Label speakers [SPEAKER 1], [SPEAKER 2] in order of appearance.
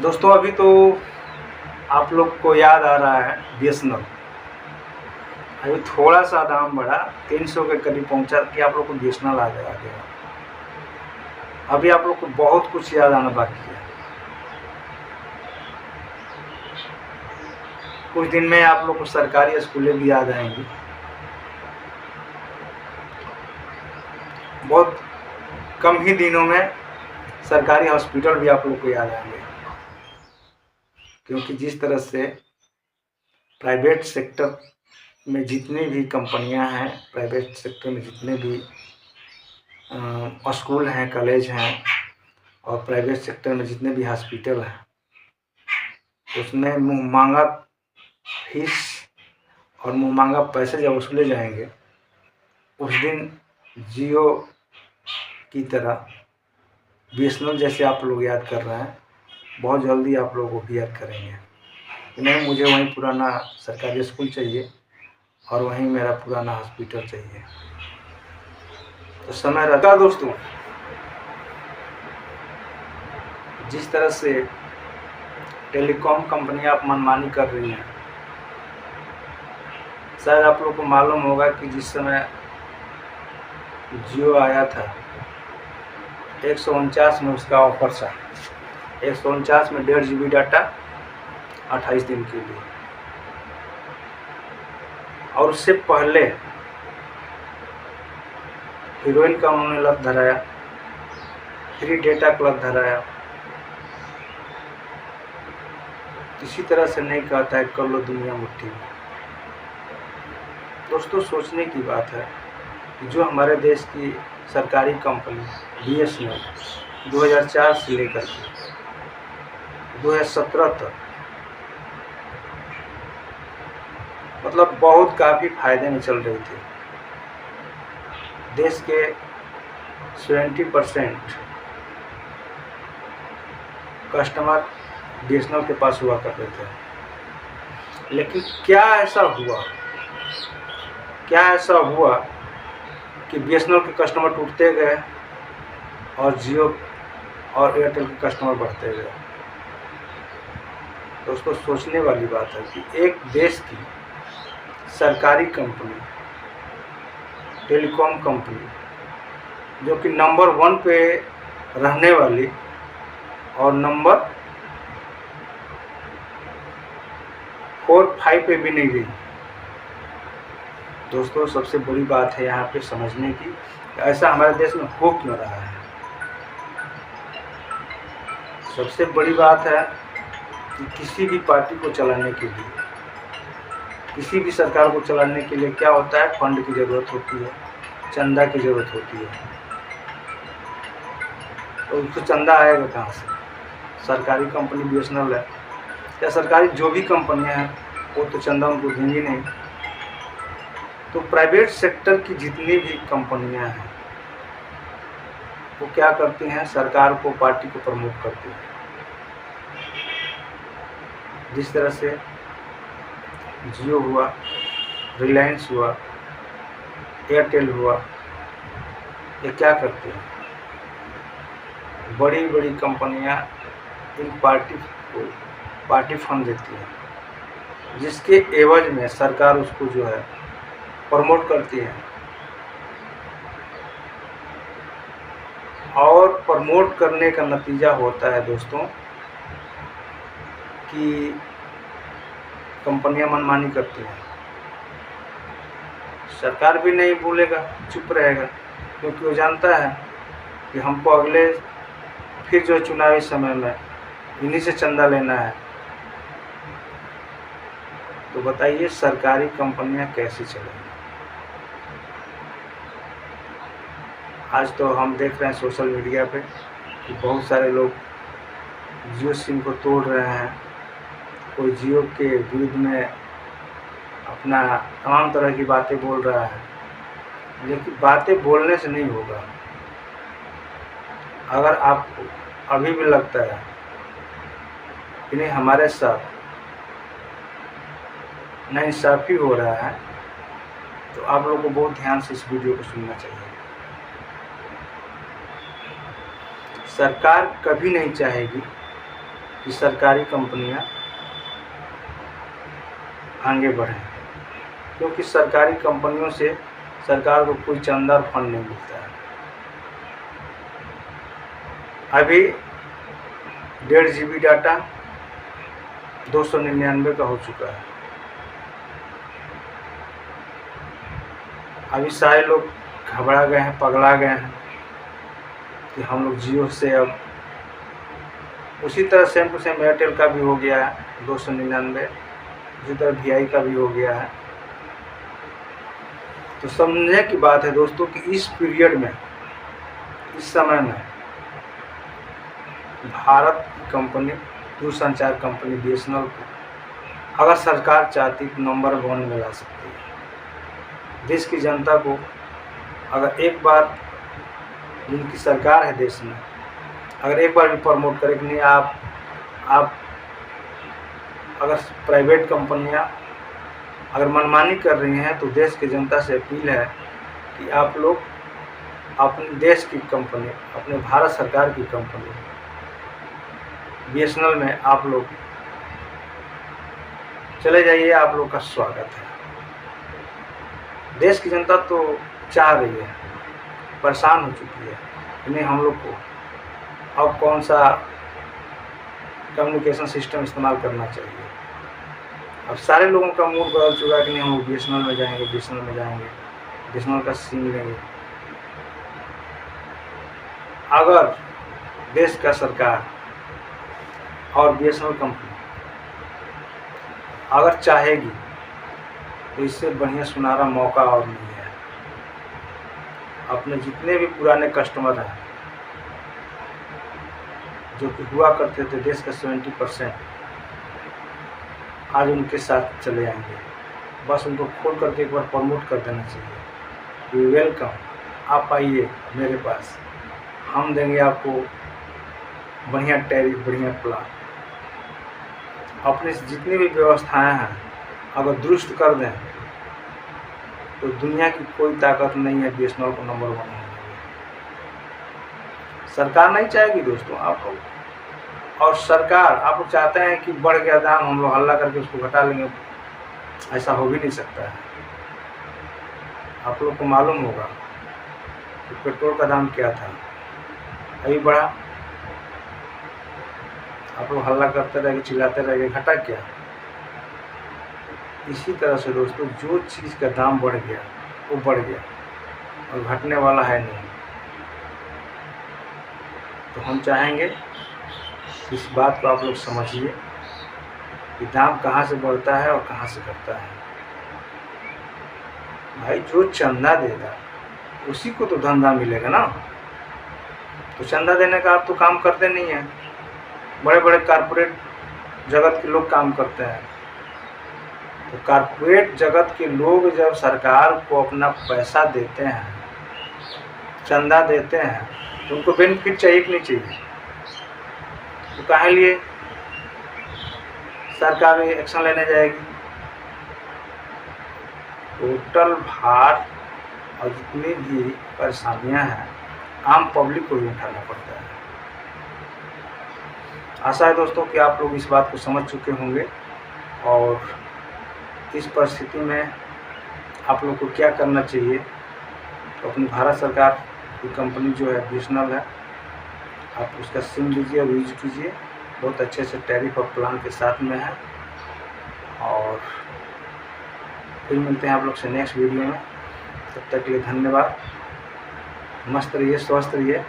[SPEAKER 1] दोस्तों अभी तो आप लोग को याद आ रहा है बीएसएनएल। अभी थोड़ा सा दाम बढ़ा, 300 के करीब पहुंचा कि आप लोग को बीएसएनएल आ गया। अभी आप लोग को बहुत कुछ याद आना बाकी है। कुछ दिन में आप लोग को सरकारी स्कूलें भी याद आएंगी। बहुत कम ही दिनों में सरकारी हॉस्पिटल भी आप लोग को याद आएंगे, क्योंकि जिस तरह से प्राइवेट सेक्टर में जितनी भी कंपनियां हैं, प्राइवेट सेक्टर में जितने भी स्कूल हैं, कॉलेज हैं और प्राइवेट सेक्टर में जितने भी हॉस्पिटल हैं, उसमें मुँह मांगा फीस और मुँह मांगा पैसे जब वसूले जाएंगे, उस दिन जियो की तरह बीएसएनएल जैसे आप लोग याद कर रहे हैं, बहुत जल्दी आप लोगों को भी याद करेंगे। नहीं, मुझे वहीं पुराना सरकारी स्कूल चाहिए और वहीं मेरा पुराना हॉस्पिटल चाहिए। तो समय रहता दोस्तों, जिस तरह से टेलीकॉम कंपनियां आप मनमानी कर रही हैं, शायद आप लोग को मालूम होगा कि जिस समय जियो आया था 149 में उसका ऑफर था। 149 में 1.5 GB डाटा 28 दिन के लिए, और उससे पहले हीरोइन का उन्होंने लत धराया, फ्री डेटा का लत धराया। इसी तरह से नहीं कहता है कर लो दुनिया मुट्ठी में। दोस्तों सोचने की बात है कि जो हमारे देश की सरकारी कंपनी बीएसएनएल 2004 से लेकर के 2017 तक मतलब बहुत काफ़ी फायदे में चल रही थी। देश के 70% कस्टमर बीएसएनएल के पास हुआ करते थे। लेकिन क्या ऐसा हुआ कि बीएसएनएल के कस्टमर टूटते गए और जियो और एयरटेल के कस्टमर बढ़ते गए। दोस्तों सोचने वाली बात है कि एक देश की सरकारी कंपनी, टेलीकॉम कंपनी, जो कि नंबर 1 पे रहने वाली और नंबर 4-5 पे भी नहीं गई। दोस्तों सबसे बड़ी बात है यहाँ पे समझने की, ऐसा हमारे देश में हो क्यों रहा है। सबसे बड़ी बात है कि किसी भी पार्टी को चलाने के लिए, किसी भी सरकार को चलाने के लिए क्या होता है, फंड की ज़रूरत होती है, चंदा की ज़रूरत होती है। तो उसको चंदा आएगा कहाँ से? सरकारी कंपनी बीएसएनएल है या सरकारी जो भी कंपनियां हैं वो तो चंदा उनको देंगी नहीं। तो प्राइवेट सेक्टर की जितनी भी कंपनियां हैं वो क्या करती हैं, सरकार को, पार्टी को प्रमोट करती हैं। जिस तरह से जियो हुआ, रिलायंस हुआ, एयरटेल हुआ, ये क्या करते हैं, बड़ी बड़ी कंपनियां इन पार्टी को पार्टी फंड देती है, जिसके एवज में सरकार उसको जो है प्रमोट करती है। और प्रमोट करने का नतीजा होता है दोस्तों कि कंपनियां मनमानी करती हैं। सरकार भी नहीं बोलेगा, चुप रहेगा, क्योंकि वो जानता है कि हमको अगले फिर जो चुनावी समय में इन्हीं से चंदा लेना है। तो बताइए सरकारी कंपनियां कैसे चलेंगी? आज तो हम देख रहे हैं सोशल मीडिया पे कि बहुत सारे लोग जियो सिम को तोड़ रहे हैं। कोई जियो के विरुद्ध में अपना तमाम तरह की बातें बोल रहा है, लेकिन बातें बोलने से नहीं होगा। अगर आपको अभी भी लगता है कि नहीं हमारे साथ नाइंसाफ़ी हो रहा है, तो आप लोगों को बहुत ध्यान से इस वीडियो को सुनना चाहिए। सरकार कभी नहीं चाहेगी कि सरकारी कंपनियां आगे बढ़ें, क्योंकि सरकारी कंपनियों से सरकार को कोई चंदा और फंड नहीं मिलता है। अभी 1.5 GB डाटा 299 का हो चुका है। अभी सारे लोग घबरा गए हैं, पगला गए हैं कि हम लोग जियो से अब उसी तरह सेम टू सेम एयरटेल का भी हो गया है 299, उसी तरह VI का भी हो गया है। तो समझने की बात है दोस्तों कि इस पीरियड में, इस समय में भारत की कंपनी, दूरसंचार कंपनी BSNL को अगर सरकार चाहती तो नंबर 1 में ला सकती है। देश की जनता को अगर एक बार, जिनकी सरकार है देश में, अगर एक बार भी प्रमोट करे कि नहीं आप अगर प्राइवेट कंपनियां अगर मनमानी कर रही हैं तो देश की जनता से अपील है कि आप लोग अपने देश की कंपनी, अपने भारत सरकार की कंपनी BSNL में आप लोग चले जाइए, आप लोग का स्वागत है। देश की जनता तो चाह रही है, परेशान हो चुकी है कि नहीं हम लोग को अब कौन सा कम्युनिकेशन सिस्टम इस्तेमाल करना चाहिए। अब सारे लोगों का मूड बदल चुका है कि नहीं हम लोग BSNL में जाएंगे, BSNL में जाएंगे, BSNL का सिम लेंगे। अगर देश का सरकार और BSNL कंपनी अगर चाहेगी तो इससे बढ़िया सुनहरा मौका और नहीं है। अपने जितने भी पुराने कस्टमर हैं जो कि हुआ करते थे, देश का 70% आज उनके साथ चले आएंगे। बस उनको खोल करके एक बार प्रमोट कर देना चाहिए। वेलकम, आप आइए मेरे पास, हम देंगे आपको बढ़िया टैरिफ, बढ़िया प्लान। अपने जितनी भी व्यवस्थाएं हैं अगर दुरुस्त कर दें तो दुनिया की कोई ताकत नहीं है BSNL को नंबर 1 होने की। सरकार नहीं चाहेगी दोस्तों आप लोग, और सरकार आप लोग चाहते हैं कि बढ़ गया दाम हम लोग हल्ला करके उसको घटा लेंगे, ऐसा हो भी नहीं सकता है। आप लोग को मालूम होगा कि पेट्रोल का दाम क्या था, अभी बढ़ा, आप लोग हल्ला करते रहेंगे, चिल्लाते रहेंगे, घटा क्या। इसी तरह से दोस्तों जो चीज़ का दाम बढ़ गया वो बढ़ गया और घटने वाला है नहीं। तो हम चाहेंगे इस बात को आप लोग समझिए कि दाम कहाँ से बढ़ता है और कहाँ से घटता है। भाई जो चंदा देगा उसी को तो धंधा मिलेगा ना। तो चंदा देने का आप तो काम करते नहीं हैं, बड़े बड़े कारपोरेट जगत के लोग काम करते हैं। तो कारपोरेट जगत के लोग जब सरकार को अपना पैसा देते हैं, चंदा देते हैं, तो उनको बेनिफिट चाहिए कि नहीं चाहिए। तो काहे लिए सरकार एक्शन लेने जाएगी। टोटल भार और जितनी भी परेशानियां हैं आम पब्लिक को भी उठाना पड़ता है। आशा है दोस्तों कि आप लोग इस बात को समझ चुके होंगे और इस परिस्थिति में आप लोग को क्या करना चाहिए। तो अपनी भारत सरकार की कंपनी जो है BSNL है, आप उसका सिम लीजिए और यूज कीजिए, बहुत अच्छे से टैरिफ और प्लान के साथ में है। और फिर मिलते हैं आप लोग से नेक्स्ट वीडियो में। तब तक के लिए धन्यवाद। मस्त रहिए, स्वस्थ रहिए।